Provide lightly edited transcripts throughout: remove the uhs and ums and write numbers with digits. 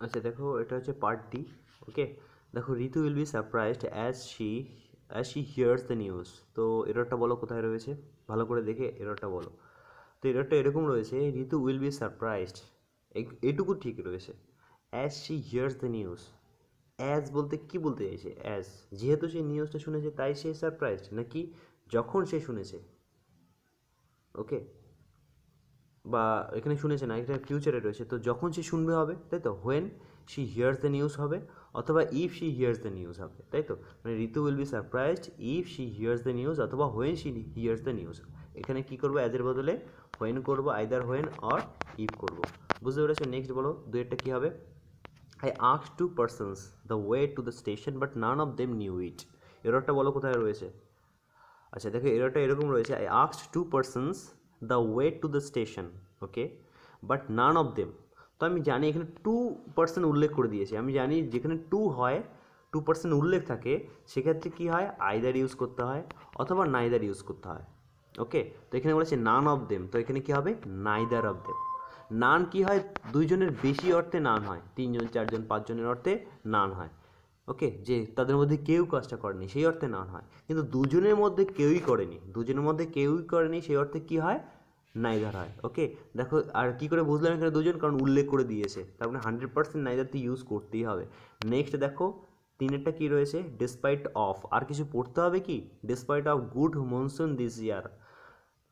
আচ্ছা দেখো, এটা হচ্ছে পার্ট ডি। ওকে, দেখো Ritu will be surprised as she hears the news. তো এররটা বলো কোথায় রয়েছে, ভালো করে দেখে এররটা বলো। তো এররটা এরকম রয়েছে, ঋতু উইল বি সারপ্রাইজড, এটুকু ঠিক রয়েছে। As she hears the news, as বলতে কি বলতে চাইছে, অ্যাজ যেহেতু সে নিউজটা শুনেছে তাই সে সারপ্রাইজড, নাকি যখন সে শুনেছে। ওকে, বা এখানে শুনেছে না, এটা ফিউচারে রয়েছে, তো যখন সে শুনবে হবে, তাই তো, when she hears the news হবে, অথবা if she hears the news হবে, তাই তো। মানে Ritu will be surprised if she hears the news, অথবা when she hears the news. এখানে কী করবো, অ্যাজের বদলে হোয়েন করবো, আইদার হোয়েন অর ইফ করবো। বুঝতে পেরেছো? নেক্সট বলো, দুয়েরটা কী হবে? I asked two persons the way to the station but none of them knew it. এররটা বলো কোথায় রয়েছে। আচ্ছা দেখো, এররটা এরকম রয়েছে, I asked two persons the way to the station, okay, but none of them. তো আমি জানি এখানে 2% উল্লেখ করে দিয়েছে, আমি জানি যেখানে টু হয়, 2% উল্লেখ থাকে, সেক্ষেত্রে কী হয়, আইদার ইউজ করতে হয় অথবা নাইদার ইউজ করতে হয়। ওকে, তো এখানে বলেছে নান অফ দেম, তো এখানে কী হবে, নাইদার অফ দেম। নান কি হয়, দুইজনের বেশি অর্থে নান হয়, 3জন 4জন 5জনের অর্থে নান হয়। ওকে, যে তাদের মধ্যে কেউ কাজটা করেনি সেই অর্থে নান হয়, কিন্তু দুজনের মধ্যে কেউই করেনি, দুজনের মধ্যে কেউই করেনি সেই অর্থে কী হয়, নাইদার হয়। ওকে, দেখো আর কী করে বুঝলাম এখানে দুজন, কারণ উল্লেখ করে দিয়েছে, তার মানে 100% নাইদার তো ইউজ করতেই হবে। নেক্সট দেখো, তিনেরটা কী রয়েছে, ডিসপাইট অফ, আর কিছু পড়তে হবে কি, despite of good monsoon this ইয়ার।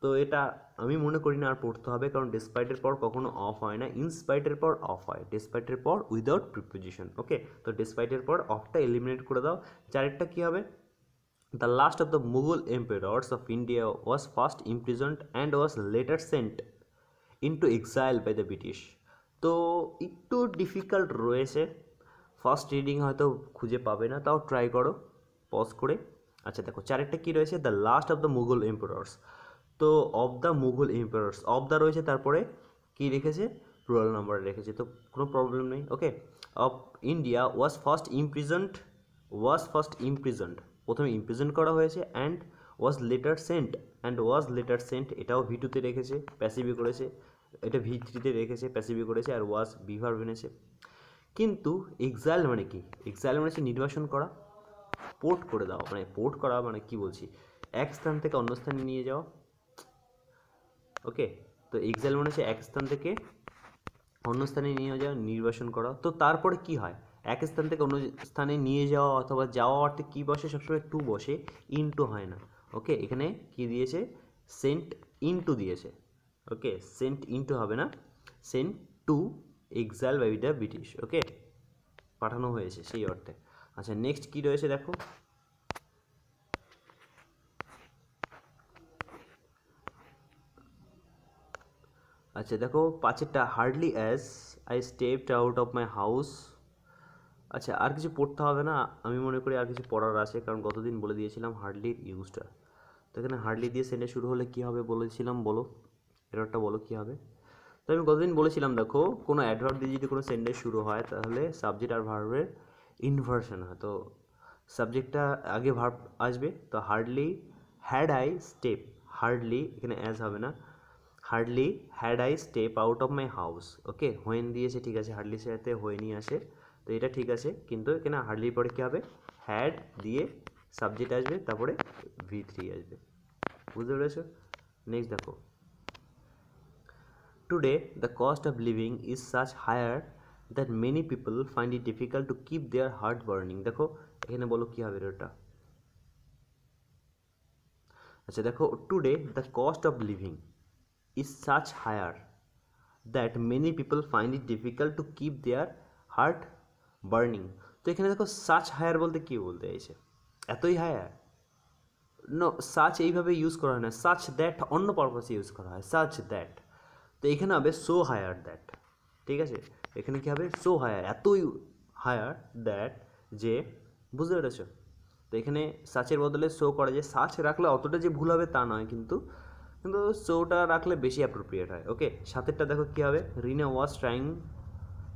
তো এটা আমি মনে করি না আর পড়তে হবে, কারণ ডিসপাইটের পর কখনো অফ হয় না, ইনস্পাইটের পর অফ হয়, ডিসপাইটের পর উইদাউট প্রিপোজিশন। ওকে, তো ডিসপাইটের পর অফটা এলিমিনেট করে দাও। চারেরটা কী হবে, the last of the Mughal empires of India was first imprisoned and was later sent into exile by the British. তো একটু ডিফিকাল্ট রয়েছে, ফার্স্ট রিডিং হয়তো খুঁজে পাবে না, তাও ট্রাই করো পজ করে। আচ্ছা দেখো, চারেরটা কী রয়েছে, the last of the Mughal empires. তো of the Mughal empires, of the রয়েছে, তারপরে কী রেখেছে, প্লুরাল নাম্বার রেখেছে, তো কোনো প্রবলেম নেই। ওকে, অফ ইন্ডিয়া ওয়াজ ফার্স্ট ইমপ্রিজন্ড, প্রথমে ইমপ্রিজন্ট করা হয়েছে, অ্যান্ড ওয়াজ লেটার সেন্ট, এটাও ভি2তে রেখেছে, প্যাসিভে করেছে, এটা ভি3তে রেখেছে, প্যাসিভে করেছে, আর ওয়াজ বিভার্ব এনেছে। কিন্তু এক্সাইল মানে কি, এক্সাইল মানে হচ্ছে নির্বাসন করা, পোর্ট করে দাও, মানে পোর্ট করা মানে কি বলছি, এক স্থান থেকে অন্য স্থানে নিয়ে যাওয়া। ওকে, তো এক্সাইল মানে হচ্ছে এক স্থান থেকে অন্য স্থানে নিয়ে যাওয়া, নির্বাসন করা। তো তারপরে কি হয়, এক স্থান থেকে অন্য স্থানে নিয়ে যাওয়া অথবা যাওয়া অর্থে কী বসে, সবসময় টু বসে, ইনটু হয় না। ওকে, এখানে কি দিয়েছে, সেন্ট ইনটু দিয়েছে। ওকে, সেন্ট ইনটু হবে না, sent to exile by the British. Okay, পাঠানো হয়েছে সেই অর্থে। আচ্ছা নেক্সট কী রয়েছে দেখো, আচ্ছা দেখো পাঁচেরটা, hardly as I stepped out of my house. আচ্ছা আর কিছু পড়তে হবে না, আমি মনে করি আর কিছু পড়ার আছে, কারণ গতদিন বলে দিয়েছিলাম হার্ডলির ইউজটা। তো এখানে হার্ডলি দিয়ে সেন্টেন্স শুরু হলে কী হবে বলেছিলাম, বলো এররটা বলো কী হবে। তো আমি গতদিন বলেছিলাম দেখো, কোনো অ্যাডভার্ব দিয়ে যদি কোনো সেন্টেন্স শুরু হয় তাহলে সাবজেক্ট আর ভার্বের ইনভার্সন হয়। তো সাবজেক্টটা আগে ভার্ব আসবে, তো hardly had I step, hardly এখানে অ্যাজ হবে না, hardly had I step out of my house. Okay, when দিয়েছে, ঠিক আছে, হার্ডলির সাথে হোয়েনই আসে, তো এটা ঠিক আছে, কিন্তু এখানে হার্ডলির পরে কী হবে, হ্যাড দিয়ে সাবজেক্ট আসবে, তারপরে ভি3 আসবে। বুঝতে পেরেছো? নেক্সট দেখো, today the cost of living is such higher that many people find it difficult to keep their heart burning. দেখো এখানে বলো কী হবে এটা। আচ্ছা দেখো, today the cost of living is such higher that many people find it difficult to keep their heart burning. তো এখানে দেখো সাচ হায়ার বলতে কী বলতে চাইছে, এতই হায়ার, নো, সাচ এইভাবে ইউজ করা হয় না, সাচ দ্যাট অন্য পারপাসে ইউজ করা হয়, সাচ দ্যাট। তো এখানে হবে সো হায়ার দ্যাট, ঠিক আছে, এখানে কী হবে, সো হায়ার, এতই হায়ার দ্যাট, যে, বুঝতে পেরেছ। তো এখানে সাচের বদলে সো করা যায়, সাচ রাখলে অতটা যে ভুল হবে তা নয়, কিন্তু কিন্তু সোটা রাখলে বেশি অ্যাপ্রোপ্রিয়েট হয়। ওকে, সাতেরটা দেখো কী হবে,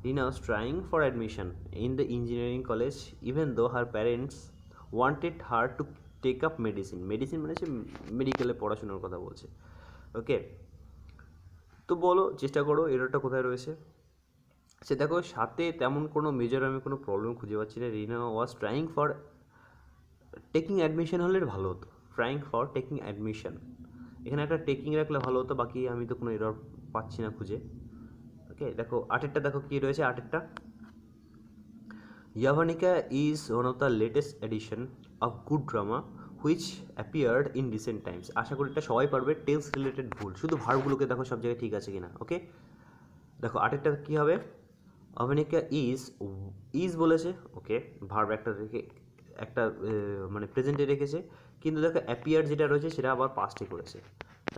Rina was trying for admission in the engineering college even though her parents wanted her to take up medicine. Medicine মানে হচ্ছে মেডিকেলে পড়াশোনার কথা বলছে। ওকে, তো বলো, চেষ্টা করো এররটা কোথায় রয়েছে। সে দেখো সাথে তেমন কোনো মেজর আমি কোনো প্রবলেম খুঁজে পাচ্ছি না। Rina was trying for taking admission হলে ভালো হতো, ট্রাইং ফর টেকিং অ্যাডমিশন, এখানে একটা টেকিং রাখলে ভালো হতো, বাকি আমি তো কোনো এরর পাচ্ছি না খুঁজে। ওকে দেখো আটেরটা, দেখো কী রয়েছে আটেরটা, Yavanika is one of the latest edition of good drama which appeared in recent times. আশা করি এটা সবাই পারবে। টেলস রিলেটেড ভুল, শুধু ভার্বগুলোকে দেখো সব জায়গায় ঠিক আছে কিনা। ওকে দেখো আটেরটা কী হবে, অভনিকা ইজ বলেছে, ওকে ভার্ব একটা রেখে একটা মানে প্রেজেন্টে রেখেছে, কিন্তু দেখো অ্যাপিয়ার যেটা রয়েছে সেটা আবার পাস্টে করেছে।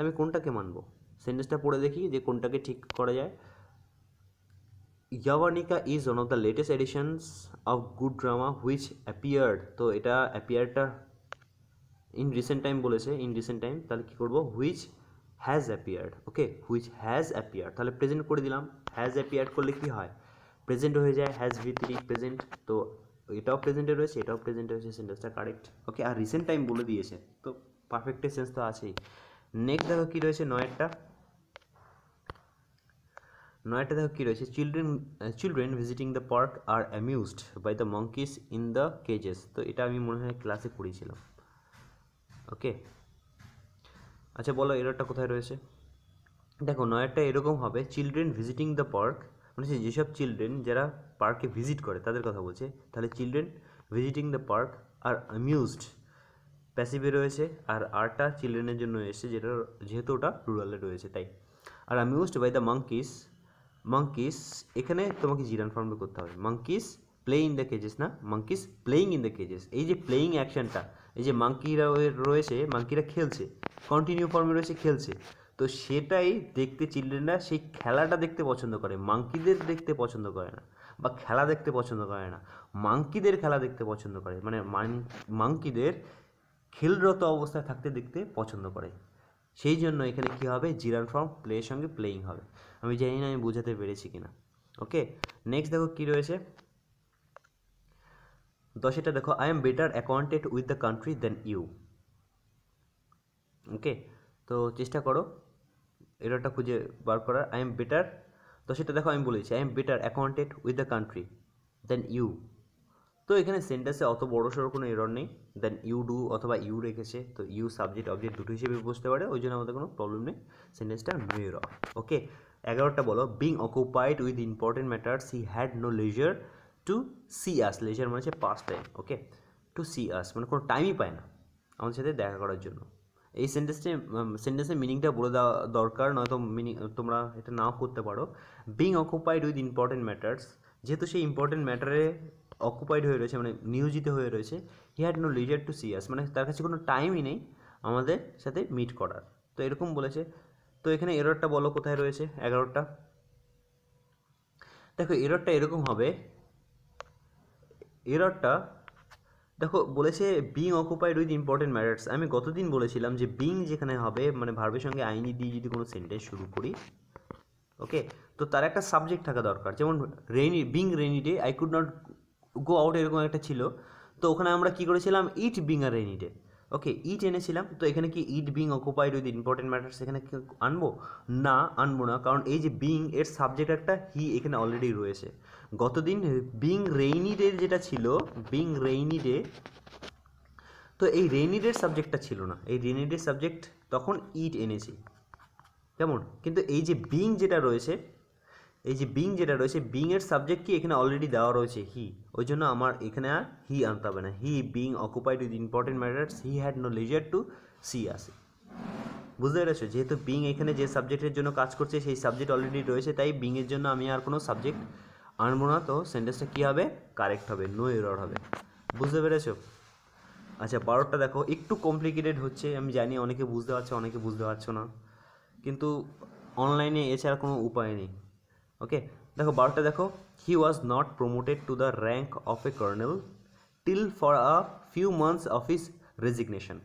আমি কোনটাকে মানবো, সেন্টেন্সটা পড়ে দেখি যে কোনটাকে ঠিক করা যায়। Yavanika is one of the latest editions of good drama which appeared, তো এটা অ্যাপিয়ারটা ইন রিসেন্ট টাইম বলেছে, ইন রিসেন্ট টাইম, তাহলে কী করবো, which has appeared. Okay which has appeared, তাহলে প্রেজেন্ট করে দিলাম। হ্যাজ অ্যাপিয়ার্ড করলে কী হয়, প্রেজেন্ট হয়ে যায়, হ্যাজ ভি3 প্রেজেন্ট, তো এটাও প্রেজেন্টে রয়েছে, এটাও প্রেজেন্টে রয়েছে, সেন্টেন্সটা কারেক্ট। ওকে আর রিসেন্ট টাইম বলে দিয়েছে, তো পারফেক্ট সেন্স তো আছেই। নেক্সট দেখো কী রয়েছে নয়েরটা, নয়টা দেখো কী রয়েছে, children visiting the park are amused by the monkeys in the cages, তো এটা আমি মনে হয় ক্লাসে পড়িয়েছিলাম। ওকে আচ্ছা বলো এররটা কোথায় রয়েছে। দেখো নয়ারটা এরকম হবে, চিলড্রেন ভিজিটিং দ্য পার্ক মানে যেসব চিলড্রেন যারা পার্কে ভিজিট করে তাদের কথা বলছে, তাহলে children visiting the park are amused প্যাসিভে রয়েছে, আর আরটা চিলড্রেনের জন্য এসেছে, যেটা যেহেতু ওটা প্লুরালে রয়েছে তাই। Are amused by the monkeys এখানে তোমাকে জিরান ফর্মে করতে হবে, monkeys play in the cages, না monkeys playing in the cages, এই যে প্লেইং অ্যাকশনটা, এই যে মাঙ্কিরা রয়েছে, মাঙ্কিরা খেলছে, কন্টিনিউ ফর্মে রয়েছে খেলছে, তো সেটাই দেখতে চিলড্রেনরা সেই খেলাটা দেখতে পছন্দ করে, মাঙ্কিদের দেখতে পছন্দ করে না, বা খেলা দেখতে পছন্দ করে না, মাঙ্কিদের খেলা দেখতে পছন্দ করে, মানে মাঙ্কিদের খেলরত অবস্থায় থাকতে দেখতে পছন্দ করে। সেই জন্য এখানে কী হবে, জিরান ফর্ম প্লের সঙ্গে প্লেইং হবে। আমি জানি না আমি বোঝাতে পেরেছি কিনা। ওকে নেক্সট দেখো কী রয়েছে, দশেটা দেখো, I am better accounted with the country than you. Okay তো চেষ্টা করো এররটা খুঁজে বার করার। আই এম বেটার, দশেটা দেখো আমি বলেছি I am better accounted with the country than you, তো এখানে সেন্টেন্সে অত বড় সড়ো কোনো এরর নেই, দেন ইউ ডু অথবা ইউ রেখেছে, তো ইউ সাবজেক্ট অবজেক্ট দুটো হিসেবে বুঝতে পারে, ওই জন্য আমাদের কোনো প্রবলেম নেই, সেন্টেন্সটা নো এরর। ওকে এগারোটা বলো, being occupied with important matters he had no leisure to see us, leisure মানে হচ্ছে past time. Okay to see us মানে কোনো টাইমই পায় না আমাদের সাথে দেখা করার জন্য। এই সেন্টেন্সের মিনিংটা বলে দেওয়া দরকার, নয়তো মিনিং তোমরা এটা নাও করতে পারো। Being occupied with important matters, যেহেতু সেই ইম্পর্টেন্ট ম্যাটারে অকুপাইড হয়ে রয়েছে মানে নিয়োজিত হয়ে রয়েছে, he had no leisure to see us মানে তার কাছে কোনো টাইমই নেই আমাদের সাথে মিট করার, তো এরকম বলেছে। তো এখানে এররটা বলো কোথায় রয়েছে, এগারোটা দেখো এররটা এরকম হবে, এররটা দেখো বলেছে being occupied with important matters, আমি গতদিন বলেছিলাম যে বিং যেখানে হবে মানে ভার্বের সঙ্গে আইনি দিয়ে যদি কোনো সেন্টেন্স শুরু করি, ওকে তো তার একটা সাবজেক্ট থাকা দরকার, যেমন being rainy day I could not go out এরকম একটা ছিল, তো ওখানে আমরা কী করেছিলাম, it being a rainy day, okay it এনেছিলাম, তো এখানে কি it being occupied with important matters এখানে আনবো না, আনবো না, কারণ এই যে বিং এর সাবজেক্ট একটা হি এখানে অলরেডি রয়েছে। গতদিন বিং রেইনি ডে যেটা ছিল, বিং রেইনি ডে, তো এই রেইনি ডের সাবজেক্টটা ছিল না, এই রেইনি ডের সাবজেক্ট তখন ইট এনেছি কেমন, কিন্তু এই যে বিং যেটা রয়েছে, এই যে বিং যেটা রয়েছে, বিং এর সাবজেক্ট কি এখানে অলরেডি দেওয়া রয়েছে হি, ওই জন্য আমার এখানে আর হি আনতে হবে না, he being occupied with important matters he had no leisure to see us, বুঝতে পেরেছো, যেহেতু বিং এখানে যে সাবজেক্টের জন্য কাজ করছে সেই সাবজেক্ট অলরেডি রয়েছে, তাই বিং এর জন্য আমি আর কোনো সাবজেক্ট আনবো না, তো সেন্টেন্সটা কী হবে, কারেক্ট হবে, নো এরর হবে, বুঝতে পেরেছো। আচ্ছা বারোটা দেখো, একটু কমপ্লিকেটেড হচ্ছে আমি জানি, অনেকে বুঝতে পারছো অনেকে বুঝতে পারছো না, কিন্তু অনলাইনে এছাড়া কোনো উপায় নেই। ওকে দেখো বারোটা দেখো, he was not promoted to the rank of a colonel till for a few months of his resignation,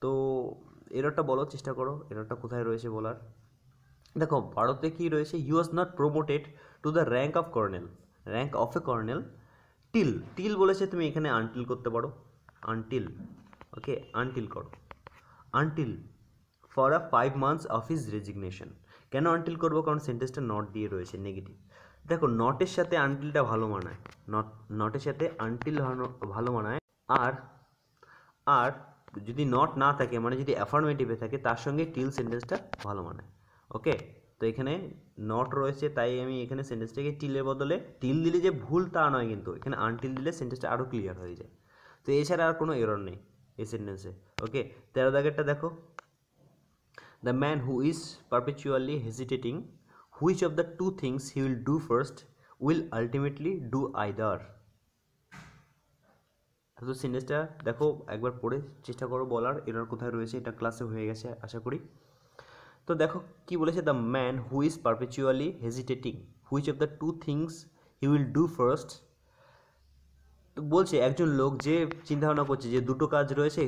তো এররটা বলো চেষ্টা করো, এররটা কোথায় রয়েছে বলার। দেখো ভারতে কী রয়েছে, he was not promoted to the rank of colonel, rank of a colonel till বলেছে, তুমি এখানে আনটিল করতে পারো, আনটিল, ওকে আনটিল করো, until for a 5 months of his resignation, কেন আনটিল করবো, কারণ সেন্টেন্সটা নট দিয়ে রয়েছে নেগেটিভ, দেখো নটের সাথে আনটিলটা ভালো মানায়, নটের সাথে আনটিল ভালো মানায়। আর আর যদি নট না থাকে মানে যদি অ্যাফার্মেটিভে থাকে তার সঙ্গে টিল সেন্টেন্সটা ভালো মানায়। ওকে, তো এখানে নট রয়েছে তাই আমি এখানে সেন্টেন্সটাকে টিলের বদলে টিল দিলে যে ভুল তা নয়, কিন্তু এখানে আনটিল দিলে সেন্টেন্সটা আরও ক্লিয়ার হয়ে যায়। তো এছাড়া আর কোনো এরর নেই এই সেন্টেন্সে। ওকে, 13 দাগেরটা দেখো, the man who is perpetually hesitating which of the two things he will do first will ultimately do either. তো সেন্টেন্সটা দেখো একবার পড়ে চেষ্টা করো বলার এরর কোথায় রয়েছে, এটা ক্লাসে হয়ে গেছে আশা করি। তো দেখো কি বলেছে, the man who is perpetually hesitating which of the two things he will do first. তো বলছে একজন লোক যে চিন্তাভাবনা করছে যে দুটো কাজ রয়েছে,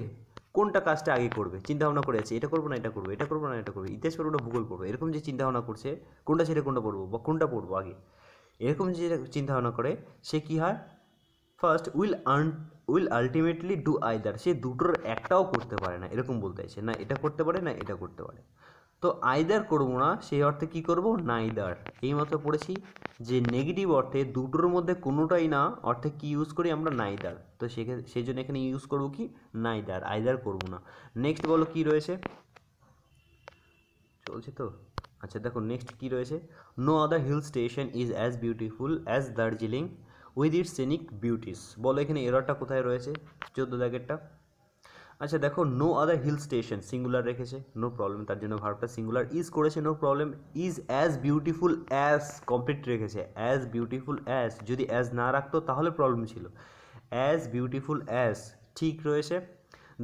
কোনটা কাজটা আগে করবে, চিন্তাভাবনা করে আছে এটা করবো না এটা করবো, এটা করবো না এটা করবো, ইতিহাস পড়বো না ভূগোল পড়বো, এরকম যে চিন্তাভাবনা করছে কোনটা ছেড়ে কোনটা পড়বো বা কোনটা পড়বো আগে, এরকম যে চিন্তাভাবনা করে সে কী হয়, first will ultimately do either, সে দুটোর একটাও করতে পারে না, এরকম বলতে চাইছে, না এটা করতে পারে না এটা করতে পারে। তো আইদার করবো না সেই অর্থে কী করবো, নাইদার। এইমাত্র পড়েছি যে নেগেটিভ অর্থে দুটোর মধ্যে কোনোটাই না অর্থে কি ইউজ করি আমরা, নাইদার। তো সেই জন্য এখানে ইউজ করবো কি, নাইদার, আইদার করবো না। নেক্সট বলো কি রয়েছে, চলছে তো। আচ্ছা দেখো নেক্সট কি রয়েছে, no other hill station is as beautiful as Darjeeling with its scenic beauties. বলো এখানে এররটা কোথায় রয়েছে, 14 দাগেরটা। আচ্ছা দেখো no other hill station singular রেখেছে, নো প্রবলেম, তার জন্য ভার্বটা সিঙ্গুলার, ইজ করেছে no problem, is as beautiful as complete রেখেছে, অ্যাজ বিউটিফুল অ্যাজ, যদি অ্যাজ না রাখতো তাহলে প্রবলেম ছিল, অ্যাজ বিউটিফুল অ্যাজ ঠিক রয়েছে।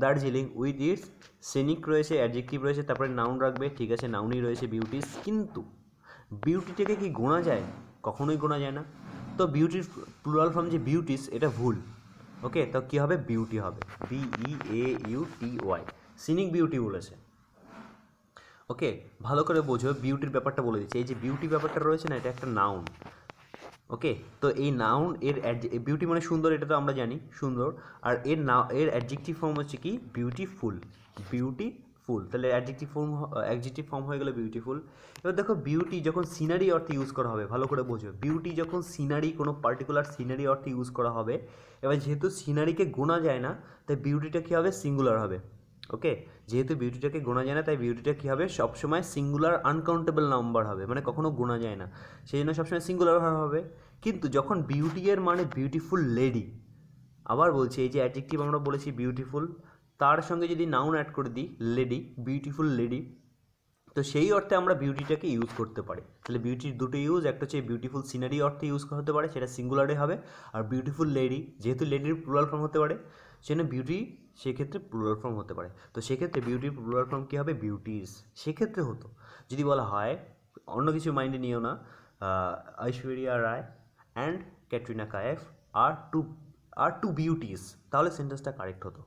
দার্জিলিং উইথ ইটস সিনিক রয়েছে, অ্যাডজেক্টিভ রয়েছে, তারপরে নাউন রাখবে, ঠিক আছে নাউনই রয়েছে বিউটিস, কিন্তু বিউটিটাকে কি গোনা যায়, কখনোই গোনা যায় না। তো বিউটির প্লুরাল ফর্ম যে বিউটিস এটা ভুল। ওকে, তো কী হবে, বিউটি হবে, BEAUTY, সিনিক বিউটি বলেছে। ওকে, ভালো করে বোঝো বিউটির ব্যাপারটা বলে দিচ্ছি, এই যে বিউটি ব্যাপারটা রয়েছে না এটা একটা নাউন। ওকে, তো এই নাউন এর বিউটি মানে সুন্দর, এটা তো আমরা জানি সুন্দর, আর এর অ্যাডজেক্টিভ ফর্ম হচ্ছে কি বিউটিফুল, বিউটিফুল, তাহলে অ্যাডজেক্টিভ ফর্ম হয়ে গেল বিউটিফুল। এবার দেখো বিউটি যখন সিনারি অর্থে ইউজ করা হবে, ভালো করে বোঝো, বিউটি যখন সিনারি কোনো পার্টিকুলার সিনারি অর্থে ইউজ করা হবে, এবার যেহেতু সিনারিকে গোনা যায় না তাই বিউটিটা কী হবে, সিঙ্গুলার হবে। ওকে, যেহেতু বিউটিটাকে গোনা যায় না তাই বিউটিটা কী হবে, সবসময় সিঙ্গুলার আনকাউন্টেবল নাম্বার হবে, মানে কখনো গোনা যায় না, সেই জন্য সবসময় সিঙ্গুলার হবে। কিন্তু যখন বিউটি এর মানে বিউটিফুল লেডি, আবার বলছি এই যে অ্যাডজেক্টিভ আমরা বলেছি বিউটিফুল, তার সঙ্গে যদি নাউন অ্যাড করে দিই লেডি, বিউটিফুল লেডি, তো সেই অর্থে আমরা বিউটিটাকে ইউজ করতে পারি। তাহলে বিউটির দুটো ইউজ, একটা হচ্ছে বিউটিফুল সিনারি অর্থে ইউজ হতে পারে, সেটা সিঙ্গুলারে হবে, আর বিউটিফুল লেডি যেহেতু লেডির প্লুরাল ফর্ম হতে পারে সেজন্য বিউটি সেক্ষেত্রে প্লুরাল ফর্ম হতে পারে। তো সেক্ষেত্রে বিউটির প্লুরাল ফর্ম কী হবে, বিউটিস সেক্ষেত্রে হতো। যদি বলা হয় অন্য কিছু মাইন্ডে নিও না, Aishwarya Rai and Katrina Kaif are two beauties, তাহলে সেন্টেন্সটা কারেক্ট হতো।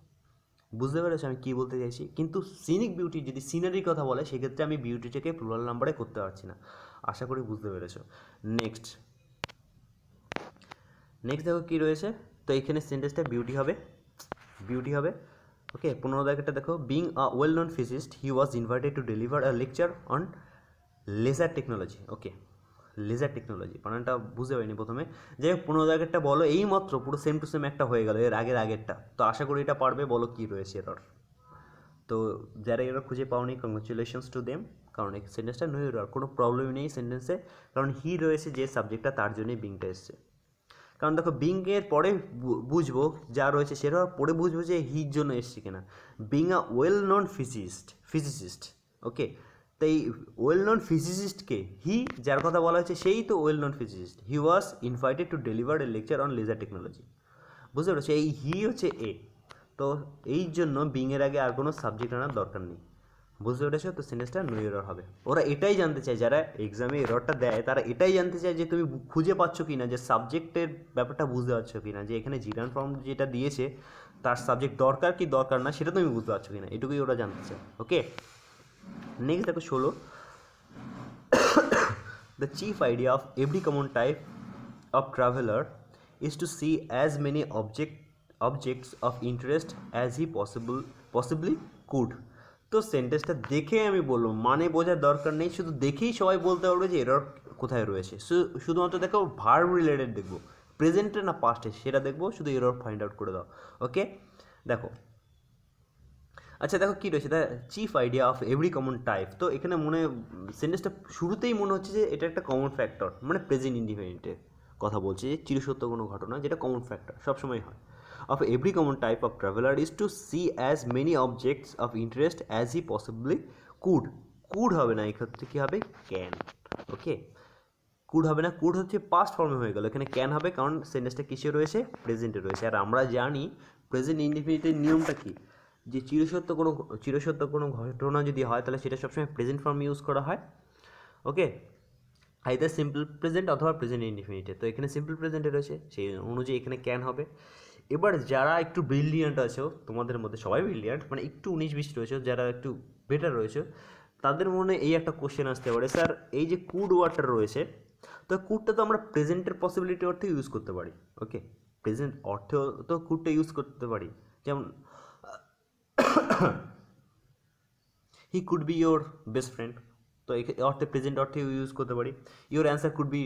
বুঝতে পেরেছো আমি কী বলতে চাইছি? কিন্তু সিনিক বিউটি যদি সিনারির কথা বলে সেক্ষেত্রে আমি বিউটিটাকে প্লুরাল নাম্বারে করতে পারছি না। আশা করি বুঝতে পেরেছো। নেক্সট দেখো কী রয়েছে, তো এইখানে সেন্টেন্সটা বিউটি হবে। ওকে, 15 দাগেরটা দেখো, being a well known physicist he was invited to deliver a lecture on laser technology. Okay, laser technology বানানটা বুঝতে পারিনি প্রথমে, যাই হোক 15 দাগেরটা বলো, এই মাত্র পুরো সেম টু সেম একটা হয়ে গেল এর আগেরটা, তো আশা করি এটা পারবে। বলো কী রয়েছে এরর, তো যারা এরর খুঁজে পাওনি কংগ্রাচুলেশনস টু দেম, কারণ এই সেন্টেন্সটা নো এরর, কোনো প্রবলেমই নেই সেন্টেন্সে, কারণ হি রয়েছে যে সাবজেক্টটা তার জন্যই বিংটা এসছে। কারণ দেখো বিংয়ের পরে বুঝবো যা রয়েছে সেটা পরে বুঝবো যে হির জন্য এসছে কিনা। Being a well known physicist, okay, তাই ওয়েল নোন ফিজিসিস্টকে হি যার কথা বলা হয়েছে সেই তো well known physicist, he was invited to deliver a lecture on laser technology. বুঝতে পেরেছো, এই হি হচ্ছে এ, তো এই জন্য বিংয়ের আগে আর কোনো সাবজেক্ট আনার দরকার নেই। বুঝতে পেরেছো, তো সেন্টেন্সটা নো এরর হবে। ওরা এটাই জানতে চায়, যারা এক্সামে এররটা দেয় তারা এটাই জানতে চায় যে তুমি খুঁজে পাচ্ছ কি না, যে সাবজেক্টের ব্যাপারটা বুঝতে পারছো কি না, যে এখানে জিরান ফর্ম যেটা দিয়েছে তার সাবজেক্ট দরকার কি দরকার না সেটা তুমি বুঝতে পারছো কি না, এটুকুই ওরা জানতে চায়। ওকে, নেক্সট দেখো 16, the chief idea of every common type of traveller is to see as many objects of interest as he possibly could। তো সেন্টেন্সটা দেখে আমি বলবো, মানে বোঝার দরকার নেই, শুধু দেখেই সবাই বলতে পারবে যে এরর কোথায় রয়েছে। শুধুমাত্র দেখো ভার্ব রিলেটেড দেখবো, প্রেজেন্টে না পাস্টে সেটা দেখবো, শুধু এরর ফাইন্ড আউট করে দাও। ওকে দেখো, আচ্ছা দেখো কী রয়েছে, the chief idea of every common type. তো এখানে সেন্টেন্সটা শুরুতেই মনে হচ্ছে যে এটা একটা কমন ফ্যাক্টর, মানে প্রেজেন্ট ইন্ডিফিনিটের কথা বলছে, যে চিরসত্য কোনো ঘটনা যেটা কমন ফ্যাক্টর সবসময় হয়। Of every common type of traveller is to see as many objects of interest as he possibly could হবে না, এক্ষেত্রে কী হবে, ক্যান। ওকে, কুড হবে না, কুড হচ্ছে পাস্ট ফর্মে হয়ে গেল, এখানে ক্যান হবে, কারণ সেন্টেন্সটা কিসে রয়েছে, প্রেজেন্টে রয়েছে। আর আমরা জানি প্রেজেন্ট ইনডিফিনিটের নিয়মটা কী, যে চিরসত্য কোনো ঘটনা যদি হয় তাহলে সেটা সবসময় প্রেজেন্ট ফর্মে ইউজ করা হয়। ওকে, আইদার সিম্পল প্রেজেন্ট অথবা প্রেজেন্ট ইনডিফিনিটে। তো এখানে সিম্পল প্রেজেন্টে রয়েছে, সেই অনুযায়ী এখানে ক্যান হবে। এবার যারা একটু ব্রিলিয়ান্ট আছো, তোমাদের মধ্যে সবাই ব্রিলিয়ান্ট, মানে একটু 19-20 রয়েছে, যারা একটু বেটার রয়েছে, তাদের মনে এই একটা কোশ্চেন আসতে পারে, স্যার এই যে কুড ওয়াটার রয়েছে, তো কুডটা তো আমরা প্রেজেন্টের পসিবিলিটি অর্থে ইউজ করতে পারি। ওকে, প্রেজেন্ট অর্থেও তো কুডটা ইউজ করতে পারি, যেমন he could be your best friend, তো এই অর্থে প্রেজেন্ট অর্থে ইউজ করতে পারি। Your answer could be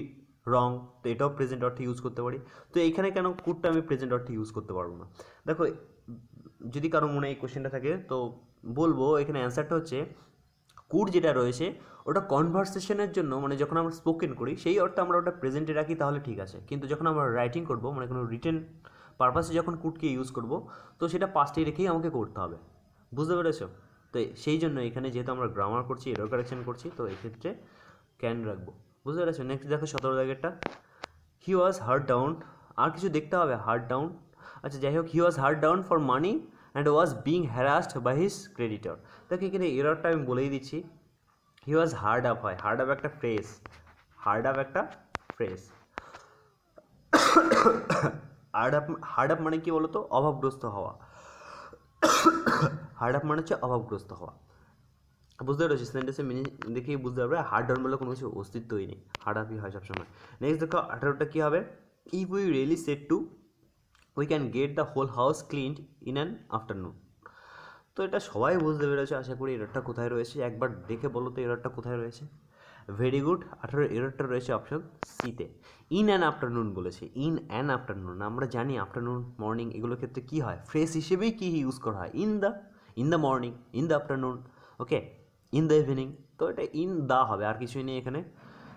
wrong, তো এটাও প্রেজেন্ট অর্থে ইউজ করতে পারি। তো এইখানে কেন কুডটা আমি প্রেজেন্ট অর্থে ইউজ করতে পারবো না? দেখো, যদি কারো মনে এই কোশ্চেনটা থাকে তো বলবো এখানে অ্যান্সারটা হচ্ছে কুড যেটা রয়েছে ওটা কনভারসেশনের জন্য, মানে যখন আমরা স্পোকেন করি সেই অর্থে আমরা ওটা প্রেজেন্টে রাখি তাহলে ঠিক আছে, কিন্তু যখন আমরা রাইটিং করবো, মানে কোনো রিটেন পারপাসে যখন কুডকে ইউজ করব, তো সেটা পাস্টেই রেখেই আমাকে করতে হবে। বুঝতে পেরেছো? তো সেই জন্য এখানে যেহেতু আমরা গ্রামার করছি, এরর কারেকশন করছি, তো এক্ষেত্রে ক্যান রাখবো। বুঝতে পেরেছো? নেক্সট দেখো 17 দাগেরটা, হি ওয়াজ হার্ড ডাউন। আর কিছু দেখতে হবে, হার্ড ডাউন, আচ্ছা যাই হোক, he was hard down for money and was being harassed by his creditor. দেখো এখানে এররটা আমি বলেই দিচ্ছি, হি ওয়াজ হার্ড আপ হয়, হার্ড আপ একটা ফ্রেজ, হার্ড আপ একটা ফ্রেজ। হার্ড আপ মানে কি বলতো, অভাবগ্রস্ত হওয়া। হার্ড আপ মানে হচ্ছে অভাবগ্রস্ত হওয়া। বুঝতে পেরেছি? সেন্টেন্সের মিনিং দেখেই বুঝতে পারবে হার্ড ডাউন বলে কোনো কিছু অস্তিত্বই নেই, হার্ড আপই হয় সবসময়। নেক্সট দেখো 18টা কী হবে, if we really set to we can get the whole house cleaned in an afternoon. তো এটা সবাই বুঝতে পেরেছে আশা করি, এররটা কোথায় রয়েছে একবার দেখে বলো তো, এররটা কোথায় রয়েছে। ভেরি গুড, 18 এররটা রয়েছে অপশন সিতে। ইন অ্যান আফটারনুন বলেছে, ইন অ্যান আফটারনুন, আমরা জানি আফটারনুন মর্নিং এগুলোর ক্ষেত্রে কী হয়, ফ্রেশ হিসেবেই কী ইউজ করা হয়, in the morning, in the afternoon, okay, in the evening. তো এটা ইন দা হবে, আর কিছুই নেই এখানে।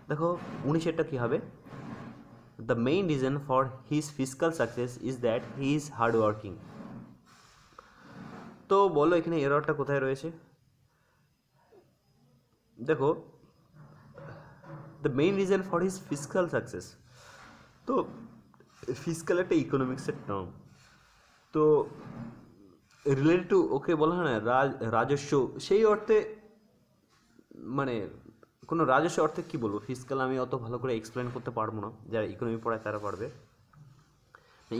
দেখো 19এরটা কী হবে, the main reason for his physical success is that he is hard working. তো বলো এখানে এররটা কোথায় রয়েছে। দেখো the main reason for his physical success, তো ফিজিক্যাল একটা ইকোনমিক্সের টার্ম, তো রিলেটেড টু, ওকে বলা হয় না রাজস্ব, সেই অর্থে, মানে কোনো রাজস্ব অর্থে কী বলবো, ফিজিক্যাল আমি অত ভালো করে এক্সপ্লেন করতে পারবো না, যারা ইকোনমি পড়ায় তারা পারবে,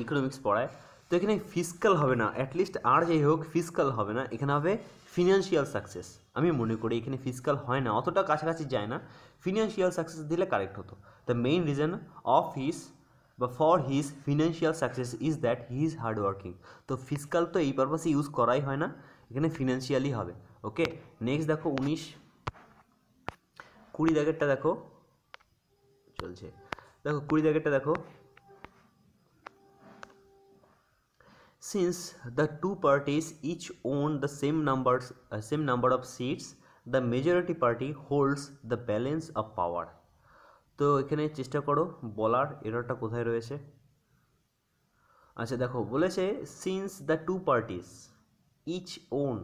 ইকোনমিক্স পড়ায়। তো এখানে ফিজিক্যাল হবে না, অ্যাটলিস্ট আর যাই হোক ফিজিক্যাল হবে না, এখানে হবে ফিনান্সিয়াল সাকসেস। আমি মনে করি এখানে ফিজিক্যাল হয় না, অতটা কাছাকাছি যায় না, ফিনান্সিয়াল সাকসেস দিলে কারেক্ট হতো। The main reason of his বা for his financial success is that he is hard working. তো ফিজিক্যাল তো এই পারপাসে ইউজ করাই হয় না, এখানে ফিনান্সিয়ালি হবে। ওকে, নেক্সট দেখো 20 দাগেরটা দেখো, চলছে দেখো 20 দাগেরটা দেখো, since the two parties each own the same number of seats, the majority party holds the balance of power. তো এখানে চেষ্টা করো বলার এররটা কোথায় রয়েছে। আচ্ছা দেখো বলেছে since the two parties each own,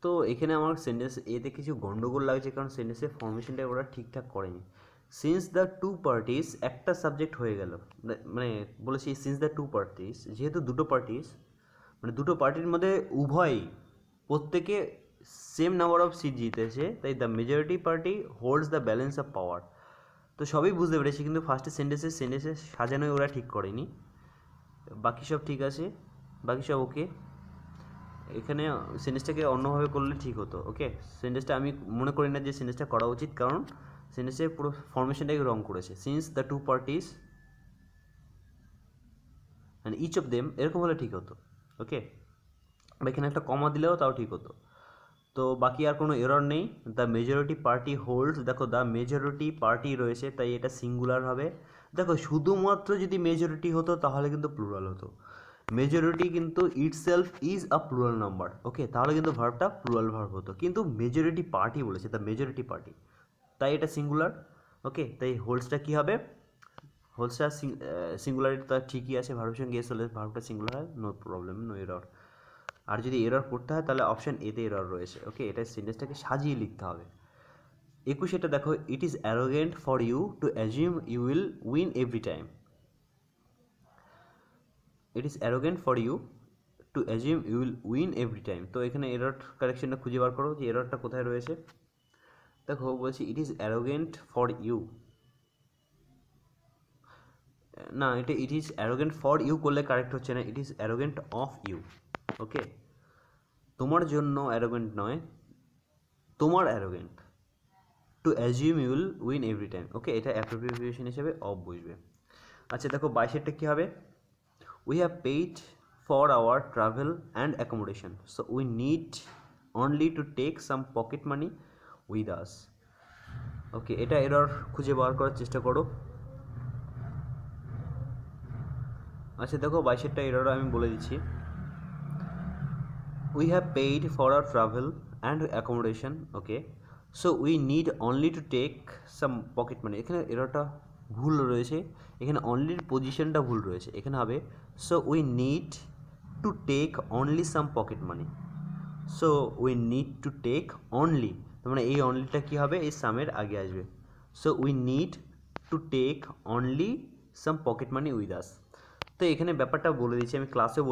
তো এখানে আমার সেন্টেন্স এতে কিছু গন্ডগোল লাগছে, কারণ সেন্টেন্সের ফর্মেশনটা ওরা ঠিকঠাক করেনি। সিন্স দ্য টু পার্টিস, একটা সাবজেক্ট হয়ে গেল, মানে বলেছি সিন্স দ্য টু পার্টিস, যেহেতু দুটো পার্টিস, মানে দুটো পার্টির মধ্যে উভয়ই প্রত্যেকে সেম নাম্বার অফ সিট জিতেছে, তাই the majority party holds the balance of power. তো সবই বুঝতে পেরেছি, কিন্তু ফার্স্টে সেন্টেন্সে সাজানোই ওরা ঠিক করেনি, বাকি সব ঠিক আছে, বাকি সব ওকে। এখানে সেন্টেন্সটাকে অন্যভাবে করলে ঠিক হতো। ওকে, সেন্টেন্সটা আমি মনে করি না যে সেন্টেন্সটা করা উচিত, কারণ সেন্টেন্সের পুরো ফর্মেশনটাকে রং করেছে। Since the two parties and each of them, এরকম হলে ঠিক হতো। ওকে, বা এখানে একটা কমা দিলেও তাও ঠিক হতো। তো বাকি আর কোনো এরর নেই। দ্য মেজরিটি পার্টি হোল্ডস, দেখো দ্য মেজরিটি পার্টি রয়েছে তাই এটা সিঙ্গুলার হবে। দেখো শুধুমাত্র যদি মেজরিটি হতো তাহলে কিন্তু প্লুরাল হতো, মেজরিটি কিন্তু itself is a plural number, okay, তাহলে কিন্তু ভার্বটা প্লুরাল ভার্ব হতো, কিন্তু মেজরিটি পার্টি বলেছে, দ্য মেজরিটি পার্টি, তাই এটা সিঙ্গুলার, ওকে। তাই হোল্ডসটা কী হবে, হোলসটা সিঙ্গুলারিটি তো ঠিকই আছে, ভার্বের সঙ্গে এস হলে ভার্বটা সিঙ্গুলার হয়, নো প্রবলেম, নো এরর। আর যদি এরর করতে হয় তাহলে অপশান এতে এরর রয়েছে, ওকে। এটা সেন্টেন্সটাকে সাজিয়ে লিখতে হবে। 21 এটা দেখো, it is arrogant for you to assume you will win every time. It is arrogant for you to assume you will win every time. তো এখানে এরর কারেকশনটা খুঁজে বার করো যে এররটা কোথায় রয়েছে। দেখো বলছি it is arrogant for you, না এটা it is arrogant for you করলে কারেক্ট হচ্ছে না, it is arrogant of you, okay. তোমার জন্য অ্যারোগেন্ট নয়, তোমার arrogant, to assume you will win every time, okay. এটা অ্যাপ্রোপ্রিয়েশন হিসেবে অফ বসবে। আচ্ছা দেখো 22 কী হবে, we have paid for our travel and accommodation, so we need only to take some pocket money with us, okay. এটা error খুঁজে বার করার চেষ্টা করো। আচ্ছা দেখো 22 এরর আমি বলে দিচ্ছি, we have paid for our travel and accommodation, okay, so we need only to take some pocket money. এখানে এররটা ভুল রয়েছে, এখানে অনলির পজিশনটা ভুল রয়েছে, এখানে হবে so we need to take only some pocket money, so we need to take only, তার মানে এই অনলিটা কী হবে, এই সামের আগে আসবে, so we need to take only some pocket money with us. তো এখানে ব্যাপারটা বলে দিচ্ছি, আমি ক্লাসেও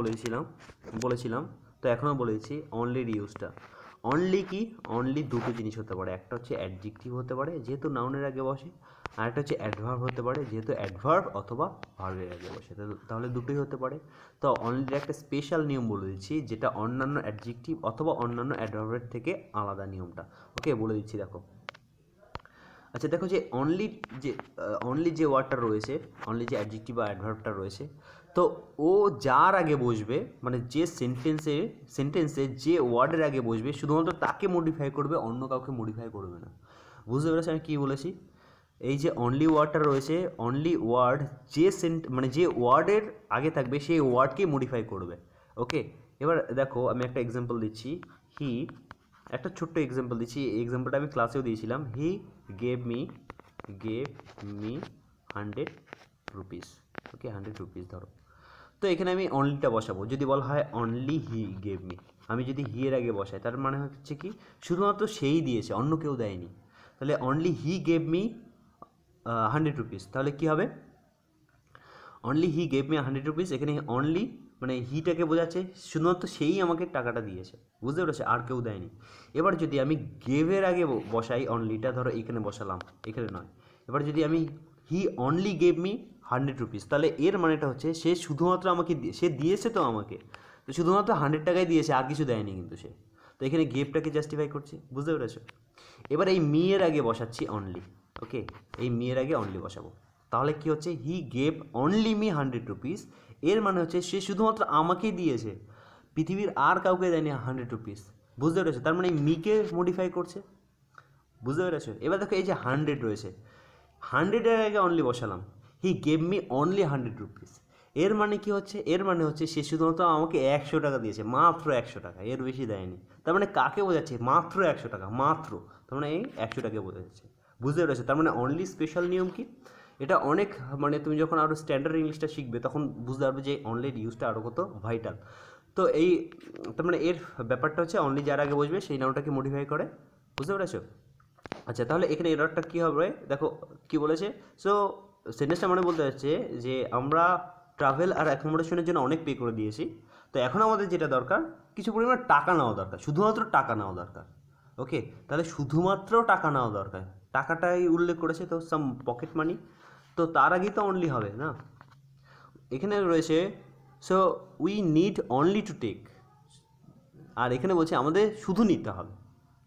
বলেছিলাম তো এখনও বলে দিচ্ছি, অনলির ইউজটা। অনলি কি, অনলি দুটো জিনিস হতে পারে, একটা হচ্ছে অ্যাডজেক্টিভ হতে পারে যেহেতু নাউনের আগে বসে, আর একটা হচ্ছে অ্যাডভার্ব হতে পারে যেহেতু অ্যাডভার্ব অথবা ভার্বের আগে বসে, তাহলে দুটোই হতে পারে। তো অনলির একটা স্পেশাল নিয়ম বলে দিচ্ছি যেটা অন্যান্য অ্যাডজেক্টিভ অথবা অন্যান্য অ্যাডভার্বের থেকে আলাদা নিয়মটা, ওকে, বলে দিচ্ছি দেখো। আচ্ছা দেখো যে অনলি যে ওয়ার্ডটা রয়েছে, অনলি যে অ্যাডজেক্টিভ বা অ্যাডভার্বটা রয়েছে, তো ও যার আগে বসবে, মানে যে সেন্টেন্সে যে ওয়ার্ডের আগে বসবে শুধুমাত্র তাকে মডিফাই করবে, অন্য কাউকে মডিফাই করবে না। বুঝতে পেরেছি আমি কী বলেছি? এই যে অনলি ওয়ার্ডটা রয়েছে, অনলি ওয়ার্ড যে মানে যে ওয়ার্ডের আগে থাকবে সেই ওয়ার্ডকে মডিফাই করবে, ওকে। এবার দেখো আমি একটা এক্সাম্পল দিচ্ছি, একটা ছোট্ট এক্সাম্পল দিচ্ছি, এই এক্সাম্পলটা আমি ক্লাসেও দিয়েছিলাম। He gave me 100 rupees, okay, 100 rupees ধরো। তো এখানে আমি অনলিটা বসাবো, যদি বলা হয় অনলি হি গেভ মি, আমি যদি হি এর আগে বসাই তার মানে হচ্ছে কি শুধুমাত্র সেই দিয়েছে, অন্য কেউ দেয়নি। তাহলে only he gave me 100 rupees, তাহলে কী হবে, only he gave me 100 rupees, এখানে অনলি মানে হিটাকে বোঝাচ্ছে শুধুমাত্র সেই আমাকে টাকাটা দিয়েছে, বুঝতে পেরেছে, আর কেউ দেয়নি। এবার যদি আমি গেভের আগে বসাই অনলিটা, ধরো এখানে বসালাম, এখানে নয়। এবার যদি আমি হি অনলি গেভ মি 100 রুপিস, তাহলে এর মানেটা হচ্ছে সে শুধুমাত্র আমাকে সে দিয়েছে, তো আমাকে তো শুধুমাত্র 100 টাকাই দিয়েছে, আর কিছু দেয়নি কিন্তু সে, তো এখানে গেভটাকে জাস্টিফাই করছে, বুঝতে পেরেছো। এবার এই মি এর আগে বসাচ্ছি অনলি, ওকে, এই মি এর আগে অনলি বসাবো, তাহলে কি হচ্ছে, he gave only me 100 rupees, এর মানে হচ্ছে সে শুধুমাত্র আমাকেই দিয়েছে, পৃথিবীর আর কাউকে দেয়নি 100 রুপিস, বুঝতে পেরেছো, তার মানে মিকে মডিফাই করছে, বুঝতে পেরেছো। এবার দেখো এই যে 100 রয়েছে, 100-এর আগে অনলি বসালাম, he gave me only 100 rupees, এর মানে কি হচ্ছে, এর মানে হচ্ছে সে শুধুমাত্র আমাকে 100 টাকা দিয়েছে, মাত্র 100 টাকা, এর বেশি দেয়নি। তার মানে কাকে বোঝাচ্ছে, মাত্র 100 টাকা, মাত্র, তার মানে এই 100 টাকা বোঝা যাচ্ছে, বুঝতে পেরেছো। তার মানে অনলি স্পেশাল নিয়ম কি, এটা অনেক, মানে তুমি যখন আরও স্ট্যান্ডার্ড ইংলিশটা শিখবে তখন বুঝতে পারবে যে অনলির ইউজটা আরও কত ভাইটাল। তো এই তার মানে এর ব্যাপারটা হচ্ছে অনলি যার আগে বসবে সেই নামটাকে মডিফাই করে, বুঝতে পেরেছো। আচ্ছা তাহলে এখানে এররটা কী হবে, দেখো কী বলেছে, সো সেন্টেন্সটা মানে বলতে যাচ্ছে যে আমরা ট্রাভেল আর অ্যাকোমোডেশনের জন্য অনেক পে করে দিয়েছি, তো এখন আমাদের যেটা দরকার কিছু পরিমাণ টাকা নেওয়া দরকার, শুধুমাত্র টাকা নেওয়া দরকার, ওকে। তাহলে শুধুমাত্র টাকা নেওয়া দরকার, টাকাটাই উল্লেখ করেছে, তো সাম পকেট মানি, তো তার আগেই তো অনলি হবে না, এখানে রয়েছে so we need only to take, আর এখানে বলছে আমাদের শুধু নিতে হবে,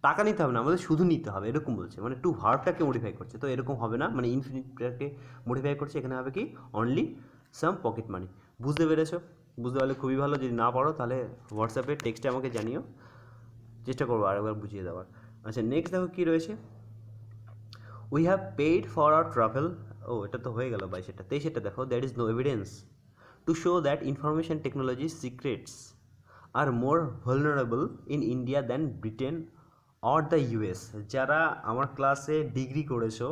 টাকা নিতে হবে না, আমাদের শুধু নিতে হবে, এরকম বলছে, মানে টু ভার্বটাকে মডিফাই করছে, তো এরকম হবে না, মানে ইনফিনিটটাকে মডিফাই করছে, এখানে হবে কি অনলি সাম পকেট মানি। বুঝতে পেরেছো? বুঝতে পারলে খুবই ভালো, যদি না পারো তাহলে হোয়াটসঅ্যাপে টেক্সটে আমাকে জানিও চেষ্টা করবো আরেকবার বুঝিয়ে দেওয়ার। আচ্ছা নেক্সট দেখো কী রয়েছে, we have paid for our travel. ও এটা তো হয়ে গেল 22-এরটা। 23-এরটা দেখো, that is no evidence to show that information technology secrets are more vulnerable in India than Britain or the US. যারা আমার ক্লাসে ডিগ্রি করেছো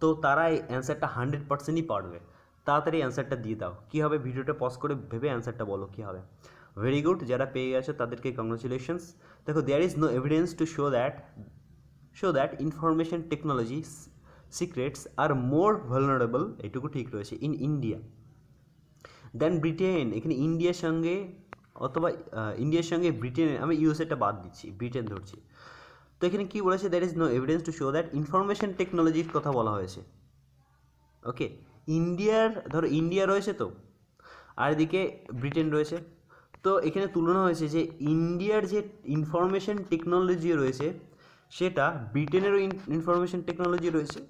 তো তারা এই অ্যান্সারটা 100%ই পারবে। তাড়াতাড়ি অ্যান্সারটা দিয়ে দাও। কী হবে, ভিডিওটা পজ করে ভেবে অ্যান্সারটা বলো কী হবে। ভেরি গুড, যারা পেয়ে গেছো তাদেরকে কংগ্রাচুলেশনস। দেখো, there is no evidence to show that information technology secrets are more vulnerable, এইটুকু ঠিক রয়েছে, ইন ইন্ডিয়া দেন ব্রিটেন। এখানে ইন্ডিয়ার সঙ্গে অথবা ইন্ডিয়ার সঙ্গে ব্রিটেনের, আমি ইউএসএটা বাদ দিচ্ছি, ব্রিটেন ধরছি। তো এখানে কী বলেছে, there is no evidence to show that information টেকনোলজির কথা বলা হয়েছে। ওকে, ইন্ডিয়ার ধরো ইন্ডিয়া রয়েছে তো, আর এদিকে ব্রিটেন রয়েছে। তো এখানে তুলনা হয়েছে যে ইন্ডিয়ার যে ইনফরমেশন টেকনোলজি রয়েছে সেটা ব্রিটেনেরও ইনফরমেশন টেকনোলজি রয়েছে,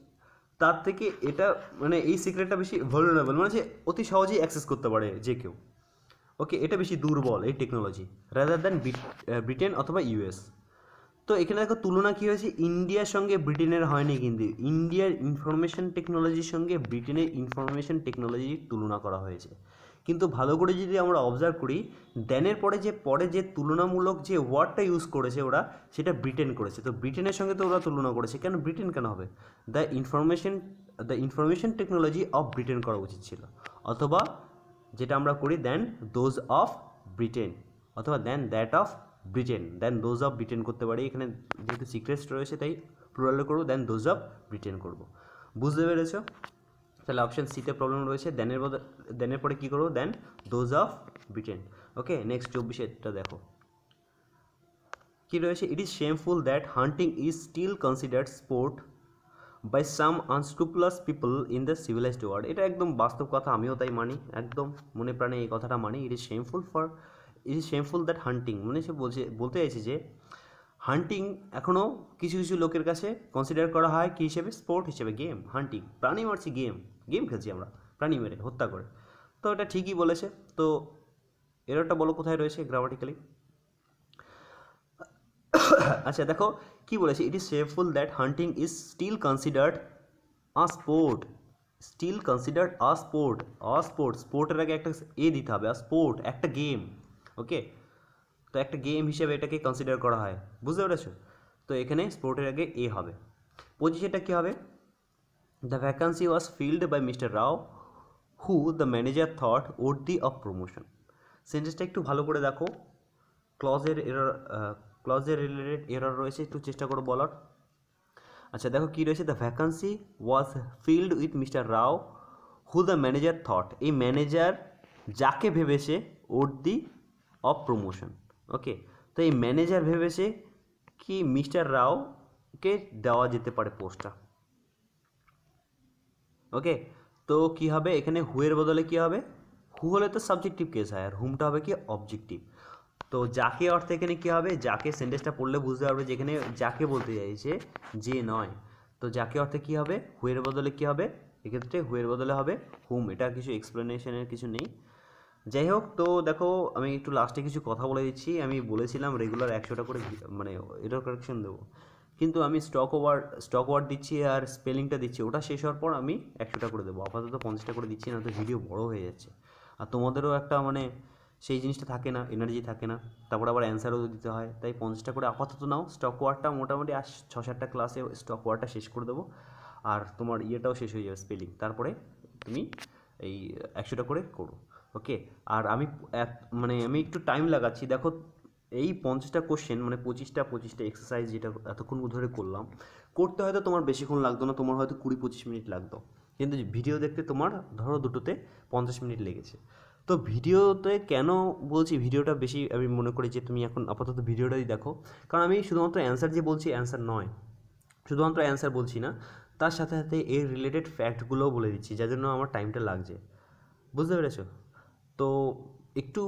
তার থেকে এটা মানে এই সিক্রেটটা বেশি ভালনারেবল, মানে যে অতি সহজেই অ্যাক্সেস করতে পারে যে কেউ। ওকে, এটা বেশি দুর্বল এই টেকনোলজি রাদার দ্যান ব্রিটেন অথবা ইউএস। তো এখানে দেখো তুলনা কী হয়েছে, ইন্ডিয়ার সঙ্গে ব্রিটেনের হয়নি, কিন্তু ইন্ডিয়ার ইনফরমেশন টেকনোলজির সঙ্গে ব্রিটেনের ইনফরমেশন টেকনোলজির তুলনা করা হয়েছে। কিন্তু ভালো করে যদি আমরা অবজার্ভ করি, দেনের পরে যে তুলনামূলক যে ওয়ার্ডটা ইউজ করেছে ওরা, সেটা ব্রিটেন করেছে। তো ব্রিটেনের সঙ্গে তো ওরা তুলনা করেছে, কেন ব্রিটেন কেন হবে? The information technology of Britain করা উচিত ছিল, অথবা যেটা আমরা করি দেন দোজ অফ ব্রিটেন, অথবা then that of Britain, then those of Britain করতে পারি। এখানে যেহেতু সিক্রেটস রয়েছে তাই প্লুরালে করবো, দেন দোজ অফ ব্রিটেন করবো। বুঝতে পেরেছো? তাহলে অপশান সিতে প্রবলেম রয়েছে, দেনের পরে কী করবো, then those of Britain. Okay, next 24-এরটা দেখো কী রয়েছে, it is shameful that hunting is still considered sport by some unscrupulous people in the civilised world. এটা একদম বাস্তব কথা, আমিও তাই মানি, একদম মনে প্রাণে এই কথাটা মানি। ইট ইজ শেমফুল দ্যাট হান্টিং, মানে সে বলতে চাইছে যে হান্টিং এখনও কিছু কিছু লোকের কাছে কনসিডার করা হয় কী হিসেবে, স্পোর্ট হিসেবে, গেম। হান্টিং, প্রাণী মারছি, গেম খেলছি আমরা, প্রাণী মেরে হত্যা করে। তো এটা ঠিকই বলেছে। তো এররটা বলো কোথায় রয়েছে গ্রামাটিক্যালি। আচ্ছা দেখো কি বলেছে, it is shameful that hunting is still considered a sport. স্পোর্টের আগে একটা এ দিতে হবে, স্পোর্ট একটা গেম। ওকে, তো একটা গেম হিসেবে এটাকে কনসিডার করা হয়, বুঝতে পেরেছো? তো এখানে স্পোর্টের আগে এ হবে। 25-এটা কী হবে, the vacancy was filled by Mr Rao who the manager thought worthy of promotion. সেন্টেন্সটা একটু ভালো করে দেখো, ক্লজের রিলেটেড এরর রয়েছে, একটু চেষ্টা করো বলার। আচ্ছা দেখো কী রয়েছে, the vacancy was filled with mister Rao who the manager thought, এই ম্যানেজার যাকে ভেবেছে ওর্দি অফ প্রমোশন। ওকে, তো এই ম্যানেজার ভেবেছে কি মিস্টার রাওকে দেওয়া যেতে পারে পোস্টটা। ওকে, তো কী হবে এখানে, হুয়ের বদলে কী হবে, হু হলে তো সাবজেক্টিভ কেস হয়, আর হুমটা হবে কি অবজেক্টিভ। তো যাকে অর্থে এখানে কী হবে, যাকে সেন্টেন্সটা পড়লে বুঝতে পারবে যে এখানে যাকে বলতে চাইছে যে নয়। তো যাকে অর্থে কী হবে, হুয়ের বদলে কী হবে, এক্ষেত্রে হুয়ের বদলে হবে হুম। এটা কিছু এক্সপ্লেনেশনের কিছু নেই, যাই হোক। তো দেখো আমি একটু লাস্টে কিছু কথা বলে দিচ্ছি। আমি বলেছিলাম রেগুলার 100টা করে মানে এরর কারেকশন দেবো, কিন্তু আমি স্টক ওয়ার্ড দিচ্ছি আর স্পেলিংটা দিচ্ছি, ওটা শেষ হওয়ার পর আমি 100টা করে দেবো। আপাতত 50টা করে দিচ্ছি, না তো ভিডিও বড় হয়ে যাচ্ছে, আর তোমাদেরও একটা মানে সেই জিনিসটা থাকে না, এনার্জি থাকে না, তারপর আবার অ্যান্সারও দিতে হয়। তাই 50টা করে আপাতত নাও। স্টক ওয়ার্ডটা মোটামুটি 6-7টা ক্লাসে স্টক ওয়ার্ডটা শেষ করে দেবো, আর তোমার ইয়েটাও শেষ হয়ে যাবে স্পেলিং, তারপরে তুমি এই 100টা করে করো। ওকে, আর আমি আমি একটু টাইম লাগাচ্ছি। দেখো এই 50টা কোশ্চেন মানে 25টা এক্সারসাইজ যেটা এতক্ষণ ধরে করলাম, করতে হয়তো তোমার বেশিক্ষণ লাগতো না, তোমার হয়তো 20-25 মিনিট লাগতো, কিন্তু ভিডিও দেখতে তোমার ধরো দুটোতে 50 মিনিট লেগেছে। তো ভিডিওতে কেন বলছি, ভিডিওটা বেশি আমি মনে করি যে তুমি এখন আপাতত ভিডিওটাই দেখো, কারণ আমি শুধুমাত্র অ্যান্সার যে বলছি অ্যান্সার নয়, শুধুমাত্র অ্যান্সার বলছি না, তার সাথে সাথে এর রিলেটেড ফ্যাক্টগুলোও বলে দিচ্ছি, যার জন্য আমার টাইমটা লাগছে, বুঝতে পেরেছো? তো একটু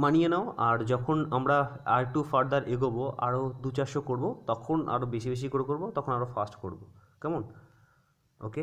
মানিয়ে নাও, আর যখন আমরা আর একটু ফার্দার এগোবো, আরও 200-400 করবো, তখন আরও বেশি করে করবো, তখন আরও ফাস্ট করবো, কেমন? ওকে।